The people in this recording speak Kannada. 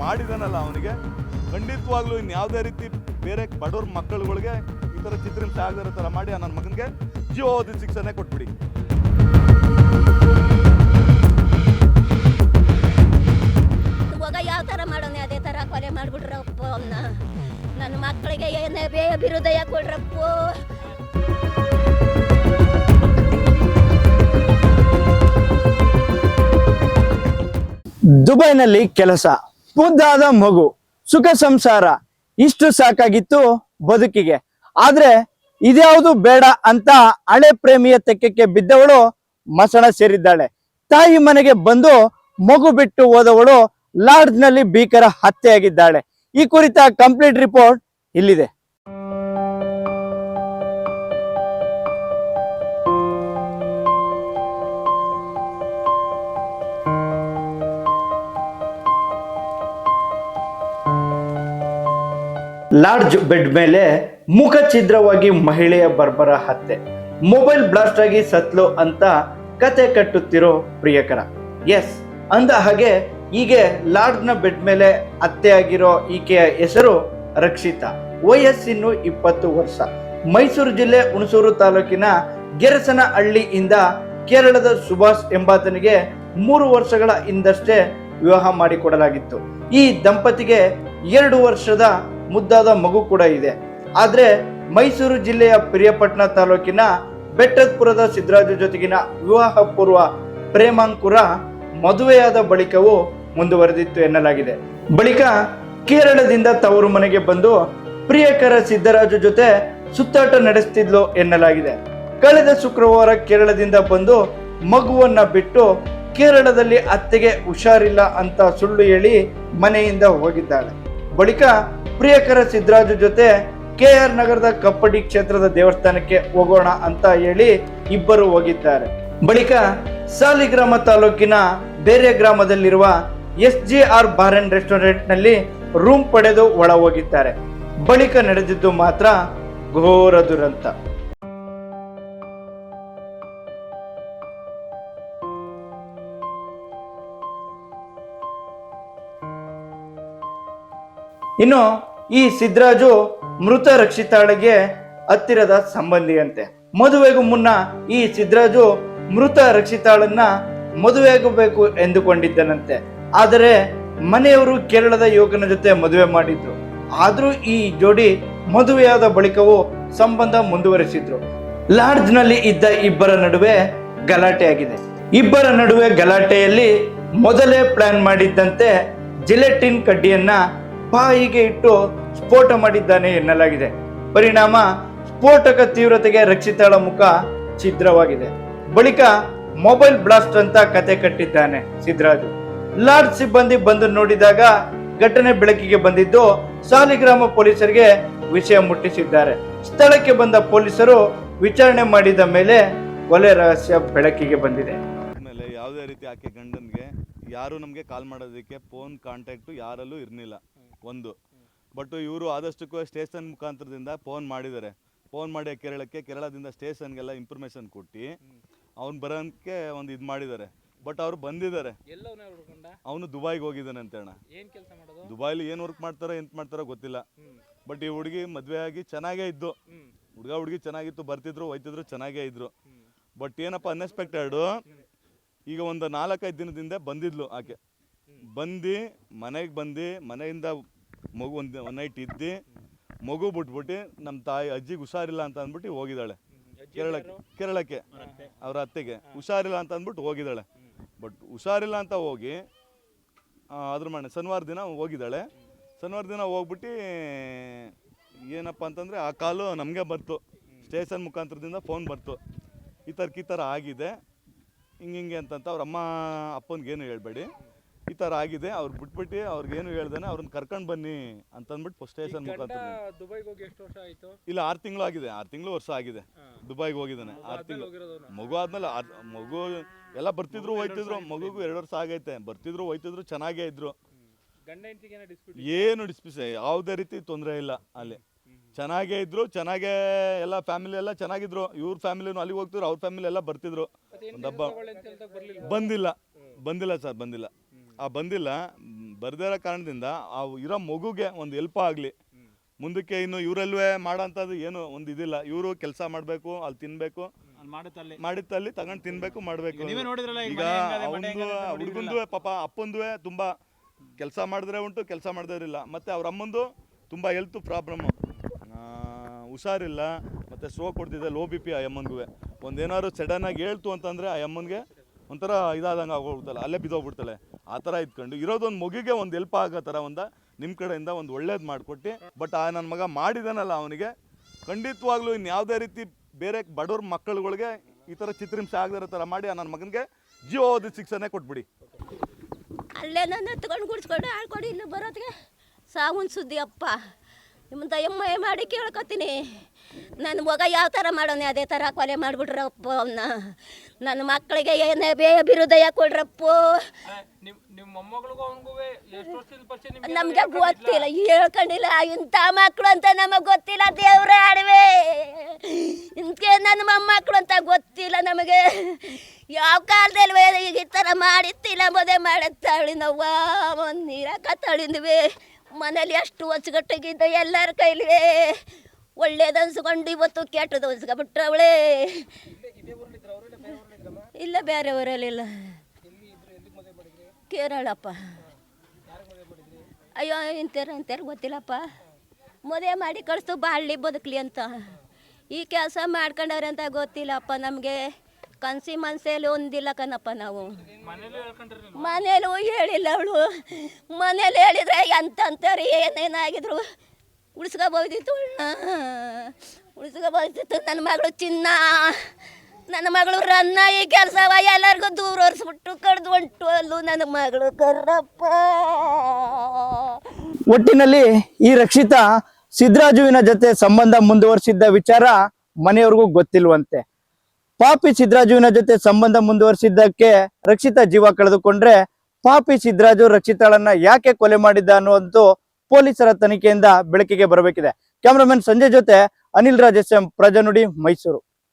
ಮಾಡಿದಾನಲ್ಲ ಅವನಿಗೆ ಖಂಡಿತವಾಗ್ಲೂ ಇನ್ಯಾವುದೇ ರೀತಿ ಬೇರೆ ಬಡವ್ರ ಮಕ್ಕಳುಗಳಿಗೆ ಈ ಥರ ಚಿತ್ರಹಿಂಸೆ ಆಗದಿರೋ ಥರ ಮಾಡಿ ನನ್ನ ಮಗನಿಗೆ ಜೀವಾವಧಿ ಶಿಕ್ಷೆನೇ ಕೊಟ್ಬಿಡಿ. ಇವಾಗ ಯಾವ ಥರ ಮಾಡೋಣ ಅದೇ ಥರ ಕೊಲೆ ಮಾಡಿಬಿಟ್ರಪ್ಪ ಅವನ್ನ. ನನ್ನ ಮಕ್ಕಳಿಗೆ ಏನೇ ಬಿರುದಯ ಕೊಡ್ರಪ್ಪ. ದುಬೈನಲ್ಲಿ ಕೆಲಸ, ಮುದ್ದಾದ ಮಗು, ಸುಖ ಸಂಸಾರ, ಇಷ್ಟು ಸಾಕಾಗಿತ್ತು ಬದುಕಿಗೆ. ಆದ್ರೆ ಇದ್ಯಾವುದು ಬೇಡ ಅಂತ ಹಳೆ ಪ್ರೇಮಿಯ ತೆಕ್ಕಕ್ಕೆ ಬಿದ್ದವಳು ಮಸಣ ಸೇರಿದ್ದಾಳೆ. ತಾಯಿ ಮನೆಗೆ ಬಂದು ಮಗು ಬಿಟ್ಟು ಹೋದವಳು ಲಾಡ್ಜ್ನಲ್ಲಿ ಭೀಕರ ಹತ್ಯೆಯಾಗಿದ್ದಾಳೆ. ಈ ಕುರಿತ ಕಂಪ್ಲೀಟ್ ರಿಪೋರ್ಟ್ ಇಲ್ಲಿದೆ. ಲಾಡ್ಜ್ ಬೆಡ್ ಮೇಲೆ ಮುಖ ಛಿದ್ರವಾಗಿ ಮಹಿಳೆಯ ಬರ್ಬರ ಹತ್ಯೆ, ಮೊಬೈಲ್ ಬ್ಲಾಸ್ಟ್ ಆಗಿ ಸತ್ಲು ಅಂತ ಕತೆ ಕಟ್ಟುತ್ತಿರೋ ಪ್ರಿಯಕರ. ಎಸ್, ಅಂದ ಹಾಗೆ ಹೀಗೆ ಲಾಡ್ಜ್ನ ಬೆಡ್ ಮೇಲೆ ಹತ್ಯೆಯಾಗಿರೋ ಈಕೆಯ ಹೆಸರು ರಕ್ಷಿತಾ. ವಯಸ್ಸಿನ್ನು 20 ವರ್ಷ. ಮೈಸೂರು ಜಿಲ್ಲೆ ಹುಣಸೂರು ತಾಲೂಕಿನ ಗೆರಸನಹಳ್ಳಿಯಿಂದ ಕೇರಳದ ಸುಭಾಷ್ ಎಂಬಾತನಿಗೆ 3 ವರ್ಷಗಳ ಹಿಂದಷ್ಟೇ ವಿವಾಹ ಮಾಡಿಕೊಡಲಾಗಿತ್ತು. ಈ ದಂಪತಿಗೆ 2 ವರ್ಷದ ಮುದ್ದಾದ ಮಗು ಕೂಡ ಇದೆ. ಆದ್ರೆ ಮೈಸೂರು ಜಿಲ್ಲೆಯ ಪಿರಿಯಾಪಟ್ಟಣ ತಾಲೂಕಿನ ಬೆಟ್ಟದಪುರದ ಸಿದ್ದರಾಜು ಜೊತೆಗಿನ ವಿವಾಹ ಪೂರ್ವ ಪ್ರೇಮಾಂಕುರ ಮದುವೆಯಾದ ಬಳಿಕವೂ ಮುಂದುವರೆದಿತ್ತು ಎನ್ನಲಾಗಿದೆ. ಬಳಿಕ ಕೇರಳದಿಂದ ತವರು ಮನೆಗೆ ಬಂದು ಪ್ರಿಯಕರ ಸಿದ್ದರಾಜು ಜೊತೆ ಸುತ್ತಾಟ ನಡೆಸುತ್ತಿದ್ಲು ಎನ್ನಲಾಗಿದೆ. ಕಳೆದ ಶುಕ್ರವಾರ ಕೇರಳದಿಂದ ಬಂದು ಮಗುವನ್ನ ಬಿಟ್ಟು ಕೇರಳದಲ್ಲಿ ಅತ್ತೆಗೆ ಹುಷಾರಿಲ್ಲ ಅಂತ ಸುಳ್ಳು ಹೇಳಿ ಮನೆಯಿಂದ ಹೋಗಿದ್ದಾಳೆ. ಬಳಿಕ ಪ್ರಿಯಕರ ಸಿದ್ದರಾಜು ಜೊತೆ KR ನಗರದ ಕಪ್ಪಡಿ ಕ್ಷೇತ್ರದ ದೇವಸ್ಥಾನಕ್ಕೆ ಹೋಗೋಣ ಅಂತ ಹೇಳಿ ಇಬ್ಬರು ಹೋಗಿದ್ದಾರೆ. ಬಳಿಕ ಸಾಲಿಗ್ರಾಮ ತಾಲೂಕಿನ ಬೇರೆ ಗ್ರಾಮದಲ್ಲಿರುವ SJR ಬಾರ್ ಅಂಡ್ ರೆಸ್ಟೋರೆಂಟ್ ನಲ್ಲಿ ರೂಮ್ ಪಡೆದು ಒಳ ಹೋಗಿದ್ದಾರೆ. ಬಳಿಕ ನಡೆದಿದ್ದು ಮಾತ್ರ ಘೋರ ದುರಂತ. ಇನ್ನು ಈ ಸಿದ್ದರಾಜು ಮೃತ ರಕ್ಷಿತಾಳಿಗೆ ಹತ್ತಿರದ ಸಂಬಂಧಿಯಂತೆ. ಮದುವೆಗೂ ಮುನ್ನ ಈ ಸಿದ್ದರಾಜು ಮೃತ ರಕ್ಷಿತಾಳನ್ನ ಮದುವೆಯಾಗಬೇಕು ಎಂದುಕೊಂಡಿದ್ದನಂತೆ. ಆದರೆ ಮನೆಯವರು ಕೇರಳದ ಯುವಕನ ಜೊತೆ ಮದುವೆ ಮಾಡಿದ್ರು. ಆದ್ರೂ ಈ ಜೋಡಿ ಮದುವೆಯಾದ ಬಳಿಕವೂ ಸಂಬಂಧ ಮುಂದುವರೆಸಿದ್ರು. ಲಾಡ್ಜ್ ನಲ್ಲಿ ಇದ್ದ ಇಬ್ಬರ ನಡುವೆ ಗಲಾಟೆ ಆಗಿದೆ. ಇಬ್ಬರ ನಡುವೆ ಗಲಾಟೆಯಲ್ಲಿ ಮೊದಲೇ ಪ್ಲಾನ್ ಮಾಡಿದ್ದಂತೆ ಜಿಲೆಟಿನ್ ಕಡ್ಡಿಯನ್ನ ಬಾಯಿಗೆ ಇಟ್ಟು ಸ್ಫೋಟ ಮಾಡಿದ್ದಾನೆ ಎನ್ನಲಾಗಿದೆ. ಪರಿಣಾಮ ಸ್ಫೋಟಕ ತೀವ್ರತೆಗೆ ರಕ್ಷಿತಾಳ ಮುಖ ಛಿದ್ರವಾಗಿದೆ. ಬಳಿಕ ಮೊಬೈಲ್ ಬ್ಲಾಸ್ಟ್ ಅಂತ ಕತೆ ಕಟ್ಟಿದ್ದಾನೆ ಸಿದ್ದರಾಜು. ಲಾಡ್ಜ್ ಸಿಬ್ಬಂದಿ ಬಂದು ನೋಡಿದಾಗ ಘಟನೆ ಬೆಳಕಿಗೆ ಬಂದಿದ್ದು ಸಾಲಿಗ್ರಾಮ ಪೊಲೀಸರಿಗೆ ವಿಷಯ ಮುಟ್ಟಿಸಿದ್ದಾರೆ. ಸ್ಥಳಕ್ಕೆ ಬಂದ ಪೊಲೀಸರು ವಿಚಾರಣೆ ಮಾಡಿದ ಮೇಲೆ ಕೊಲೆ ರಹಸ್ಯ ಬೆಳಕಿಗೆ ಬಂದಿದೆ. ಯಾವುದೇ ರೀತಿ ಆಕೆ ಗಂಡನ್ಗೆ ಯಾರು ನಮಗೆ ಕಾಲ್ ಮಾಡೋದಕ್ಕೆ ಫೋನ್ ಕಾಂಟ್ಯಾಕ್ಟು ಯಾರಲ್ಲೂ ಇರಲಿಲ್ಲ ಒಂದು. ಬಟ್ ಇವರು ಆದಷ್ಟಕ್ಕೂ ಸ್ಟೇಷನ್ ಮುಖಾಂತರದಿಂದ ಫೋನ್ ಮಾಡಿದ್ದಾರೆ. ಫೋನ್ ಮಾಡಿ ಕೇರಳದಿಂದ ಸ್ಟೇಷನ್ಗೆಲ್ಲ ಇನ್ಫಾರ್ಮೇಷನ್ ಕೊಟ್ಟು ಅವ್ನು ಬರೋಕ್ಕೆ ಒಂದು ಇದು ಮಾಡಿದ್ದಾರೆ. ಬಟ್ ಅವ್ರು ಬಂದಿದ್ದಾರೆ. ಅವನು ದುಬೈಗೆ ಹೋಗಿದ್ದಾನೆ ಅಂತ ಅಣ್ಣ. ದುಬೈಲಿ ಏನು ವರ್ಕ್ ಮಾಡ್ತಾರೋ ಎಂತ ಮಾಡ್ತಾರೋ ಗೊತ್ತಿಲ್ಲ. ಬಟ್ ಈ ಹುಡುಗಿ ಮದುವೆ ಆಗಿ ಚೆನ್ನಾಗೇ ಇದ್ದು, ಹುಡುಗಿ ಚೆನ್ನಾಗಿತ್ತು, ಬರ್ತಿದ್ರು ಹೋಯ್ತಿದ್ರು ಚೆನ್ನಾಗೇ ಇದ್ರು. ಬಟ್ ಏನಪ್ಪ ಅನ್ಎಕ್ಸ್ಪೆಕ್ಟೆಡು, ಈಗ ಒಂದು 4-5 ದಿನದಿಂದ ಬಂದಿದ್ಲು ಆಕೆ. ಮನೆಯಿಂದ ಮಗು ಒಂದು ನೈಟ್ ಇದ್ದು ಮಗು ಬಿಟ್ಬಿಟ್ಟು ನಮ್ಮ ತಾಯಿ ಅಜ್ಜಿಗೆ ಹುಷಾರಿಲ್ಲ ಅಂತ ಅಂದ್ಬಿಟ್ಟು ಹೋಗಿದ್ದಾಳೆ ಕೇರಳಕ್ಕೆ. ಅವ್ರ ಅತ್ತೆಗೆ ಹುಷಾರಿಲ್ಲ ಅಂತ ಅಂದ್ಬಿಟ್ಟು ಹೋಗಿದ್ದಾಳೆ. ಬಟ್ ಹುಷಾರಿಲ್ಲ ಅಂತ ಹೋಗಿ ಅದ್ರ ಮನೆ ಶನಿವಾರ ದಿನ ಹೋಗಿದ್ದಾಳೆ. ಶನಿವಾರ ದಿನ ಹೋಗ್ಬಿಟ್ಟು ಏನಪ್ಪ ಅಂತಂದರೆ ಆ ಕಾಲು ನಮಗೆ ಬಂತು, ಸ್ಟೇಷನ್ ಮುಖಾಂತರದಿಂದ ಫೋನ್ ಬಂತು, ಈ ಥರ ಆಗಿದೆ ಹಿಂಗೆ ಅಂತಂತ. ಅವ್ರ ಅಮ್ಮ ಅಪ್ಪನಿಗೇನು ಹೇಳ್ಬೇಡಿ, ಈ ಥರ ಆಗಿದೆ, ಅವ್ರು ಬಿಟ್ಬಿಟ್ಟು ಅವ್ರಿಗೇನು ಹೇಳ್ದೇನೆ ಅವ್ರನ್ನ ಕರ್ಕೊಂಡು ಬನ್ನಿ ಅಂತಂದ್ಬಿಟ್ಟು ಸ್ಟೇಷನ್ ಮುಖಾಂತರ. ದುಬೈಗೆ ಹೋಗಿ ಎಷ್ಟು ವರ್ಷ ಆಯಿತು? ಇಲ್ಲ 6 ತಿಂಗಳು ಆಗಿದೆ, 6 ತಿಂಗಳು ವರ್ಷ ಆಗಿದೆ ದುಬೈಗೆ ಹೋಗಿದ್ದಾನೆ. 6 ತಿಂಗಳು ಮಗು ಆದ್ಮೇಲೆ ಮಗು ಎಲ್ಲ ಬರ್ತಿದ್ರು ಹೋಯ್ತಿದ್ರು. ಮಗುಗೂ 2 ವರ್ಷ ಆಗೈತೆ, ಬರ್ತಿದ್ರು ಹೋಯ್ತಿದ್ರು ಚೆನ್ನಾಗೇ ಇದ್ರು. ಏನು ಡಿಸ್ಪ್ಯೂಸ್ ಯಾವುದೇ ರೀತಿ ತೊಂದರೆ ಇಲ್ಲ. ಅಲ್ಲಿ ಚೆನ್ನಾಗೇ ಇದ್ರು, ಚೆನ್ನಾಗೇ ಎಲ್ಲ ಫ್ಯಾಮಿಲಿ ಎಲ್ಲ ಚೆನ್ನಾಗಿದ್ರು. ಇವ್ರ ಫ್ಯಾಮಿಲಿನೂ ಅಲ್ಲಿಗೆ ಹೋಗ್ತಿದ್ರು, ಅವ್ರ ಫ್ಯಾಮಿಲಿ ಎಲ್ಲ ಬರ್ತಿದ್ರು. ಒಂದು ಹಬ್ಬ ಬಂದಿಲ್ಲ ಸರ್, ಬಂದಿಲ್ಲ. ಬಂದಿಲ್ಲ. ಬರ್ದಿರೋ ಕಾರಣದಿಂದ ಆ ಇರೋ ಮಗುಗೆ ಒಂದು ಹೆಲ್ಪ್ ಆಗಲಿ, ಮುಂದಕ್ಕೆ ಇನ್ನು ಇವರಲ್ವೇ ಮಾಡೋಂಥದ್ದು ಏನು ಒಂದು ಇದಿಲ್ಲ. ಇವರು ಕೆಲಸ ಮಾಡಬೇಕು, ಅಲ್ಲಿ ತಿನ್ನಬೇಕು, ಮಾಡಿತ್ತಲ್ಲಿ ತಗೊಂಡು ತಿನ್ಬೇಕು, ಮಾಡಬೇಕು. ಈಗ ಅವನು ಹುಡುಗಂದು ಪಾಪ ಅಪ್ಪಂದು ತುಂಬ ಕೆಲಸ ಮಾಡಿದ್ರೆ ಉಂಟು, ಕೆಲಸ ಮಾಡಿದ್ರಿಲ್ಲ. ಮತ್ತು ಅವ್ರ ಅಮ್ಮಂದು ತುಂಬ ಹೆಲ್ತ್ ಪ್ರಾಬ್ಲಮ್ಮು, ಹುಷಾರಿಲ್ಲ, ಮತ್ತು ಸ್ಟ್ರೋಕ್ ಕೊಡ್ತಿದ್ದೆ, ಲೋ ಬಿ ಪಿ. ಆ ಅಮ್ಮನಿಗೂ ಒಂದೇನಾದ್ರು ಸಡನ್ನಾಗಿ ಹೇಳ್ತು ಅಂತಂದರೆ ಆ ಅಮ್ಮನಿಗೆ ಒಂಥರ ಇದಾದಂಗೆ ಆಗೋಗ್ಬಿಡ್ತಲ್ಲ, ಅಲ್ಲೇ ಬಿದ್ದೋಗ್ಬಿಡ್ತಾಳೆ. ಆ ಥರ ಇದ್ಕೊಂಡು ಇರೋದೊಂದು ಮಗುಗೆ ಒಂದು ಹೆಲ್ಪ್ ಆಗೋ ಥರ ನಿಮ್ಮ ಕಡೆಯಿಂದ ಒಂದು ಒಳ್ಳೇದು ಮಾಡಿಕೊಟ್ಟು. ಬಟ್ ಆ ನನ್ನ ಮಗ ಮಾಡಿದಾನಲ್ಲ, ಅವನಿಗೆ ಖಂಡಿತವಾಗ್ಲೂ ಇನ್ಯಾವುದೇ ರೀತಿ ಬೇರೆ ಬಡವ್ರ ಮಕ್ಕಳುಗಳಿಗೆ ಈ ಥರ ಚಿತ್ರಹಿಂಸೆ ಆಗದಿರೋ ಥರ ಮಾಡಿ ಆ ನನ್ನ ಮಗನಿಗೆ ಜೀವಾವಧಿ ಶಿಕ್ಷೆನೇ ಕೊಟ್ಬಿಡಿ. ಅಲ್ಲೇ ನನ್ನ ಎತ್ಕೊಂಡು ಗುಡಿಸ್ಕೊಂಡು ಆಳ್ಕೊಂಡು ಇಲ್ಲಿ ಬರೋದಕ್ಕೆ ಸಾವನ್ ಸುದ್ದಿ ಅಪ್ಪ. ನಿಮ್ಮ ದಯಮ್ಮ ಮಾಡಿ ಕೇಳ್ಕೊತೀನಿ. ನನ್ನ ಮಗ ಯಾವ ಥರ ಮಾಡೋನೆ ಅದೇ ಥರ ಕೊಲೆ ಮಾಡಿಬಿಡ್ರಪ್ಪ ಅವನ್ನ. ನನ್ನ ಮಕ್ಕಳಿಗೆ ಏನೇ ಬಿರುದಯ ಕೊಡ್ರಪ್ಪ. ನಮಗೆ ಗೊತ್ತಿಲ್ಲ, ಹೇಳ್ಕೊಂಡಿಲ್ಲ. ಇಂಥ ಮಕ್ಕಳು ಅಂತ ನಮಗೆ ಗೊತ್ತಿಲ್ಲ. ದೇವ್ರ ಆಡುವೆ ಇಂಥೇ ನನ್ನ ಮೊಮ್ಮಕ್ಕಳು ಅಂತ ಗೊತ್ತಿಲ್ಲ ನಮಗೆ. ಯಾವ ಕಾಲದಲ್ಲಿ ಈಗ ಈ ಥರ ಮಾಡಿತ್ತಿಲ್ಲ. ಮದುವೆ ಮಾಡುತ್ತಾಳಿ ನಾವು ಒಂದು ನೀರಾಕ ತಳಿದ್ವಿ. ಮನೇಲಿ ಎಷ್ಟು ಹೊಚ್ಗಟ್ಟಿಗಿದ್ದ ಎಲ್ಲರ ಕೈಲಿವೆ. ಒಳ್ಳೇದು ಅನ್ಸ್ಕೊಂಡು ಇವತ್ತು ಕೆಟ್ಟದ್ದು ಅನ್ಸ್ಕೊಬಿಟ್ರವಳೆ. ಇಲ್ಲ ಬೇರೆ ಊರಲ್ಲಿಲ್ಲ, ಕೇರಳಪ್ಪ. ಅಯ್ಯೋ ಇಂಥವ್ರು ಗೊತ್ತಿಲ್ಲಪ್ಪ. ಮದುವೆ ಮಾಡಿ ಕಳಿಸ್ತು ಬಾಳ್ಲಿ ಬದುಕಲಿ ಅಂತ. ಈ ಕೆಲಸ ಮಾಡ್ಕೊಂಡವ್ರೆ ಅಂತ ಗೊತ್ತಿಲ್ಲಪ್ಪ ನಮಗೆ. ಕನ್ಸಿ ಮನಸ್ಸಲ್ಲಿ ಒಂದಿಲ್ಲ ಕಣಪ್ಪ ನಾವು. ಮನೇಲೂ ಹೇಳಿಲ್ಲ ಅವಳು. ಮನೇಲಿ ಹೇಳಿದ್ರೆ ಎಂತಂತಾರೆ ಏನೇನಾಗಿದ್ರು ಉಳಿಸ್ಕೋಬೋದಿತ್ತು, ಉಳಿಸ್ಕೋಬೋದಿತ್ತು. ನನ್ನ ಮಗಳು ಚಿನ್ನ, ನನ್ನ ಮಗಳು ರನ್ನ. ಈ ಕೆಲಸವ ಎಲ್ಲರಿಗೂ ದೂರ ಒರೆಸ್ಬಿಟ್ಟು ಕಡ್ದು ಹೊಂಟು ಅಲ್ಲೂ ನನ್ನ ಮಗಳು ಕರ್ರಪ್ಪ. ಒಟ್ಟಿನಲ್ಲಿ ಈ ರಕ್ಷಿತಾ ಸಿದ್ದರಾಜುವಿನ ಜೊತೆ ಸಂಬಂಧ ಮುಂದುವರಿಸಿದ್ದ ವಿಚಾರ ಮನೆಯವ್ರಿಗೂ ಗೊತ್ತಿಲ್ವಂತೆ. ಪಾಪಿ ಸಿದ್ದರಾಜುವಿನ ಜೊತೆ ಸಂಬಂಧ ಮುಂದುವರಿಸಿದ್ದಕ್ಕೆ ರಕ್ಷಿತಾ ಜೀವ ಕಳೆದುಕೊಂಡ್ರೆ ಪಾಪಿ ಸಿದ್ದರಾಜು ರಕ್ಷಿತಾಳನ್ನ ಯಾಕೆ ಕೊಲೆ ಮಾಡಿದ್ದ ಅನ್ನುವಂತೂ ಪೊಲೀಸರ ತನಿಖೆಯಿಂದ ಬೆಳಕಿಗೆ ಬರಬೇಕಿದೆ. ಕ್ಯಾಮರಾಮನ್ ಸಂಜಯ್ ಜೊತೆ ಅನಿಲ್ ರಾಜ್, ಪ್ರಜಾನುಡಿ, ಮೈಸೂರು.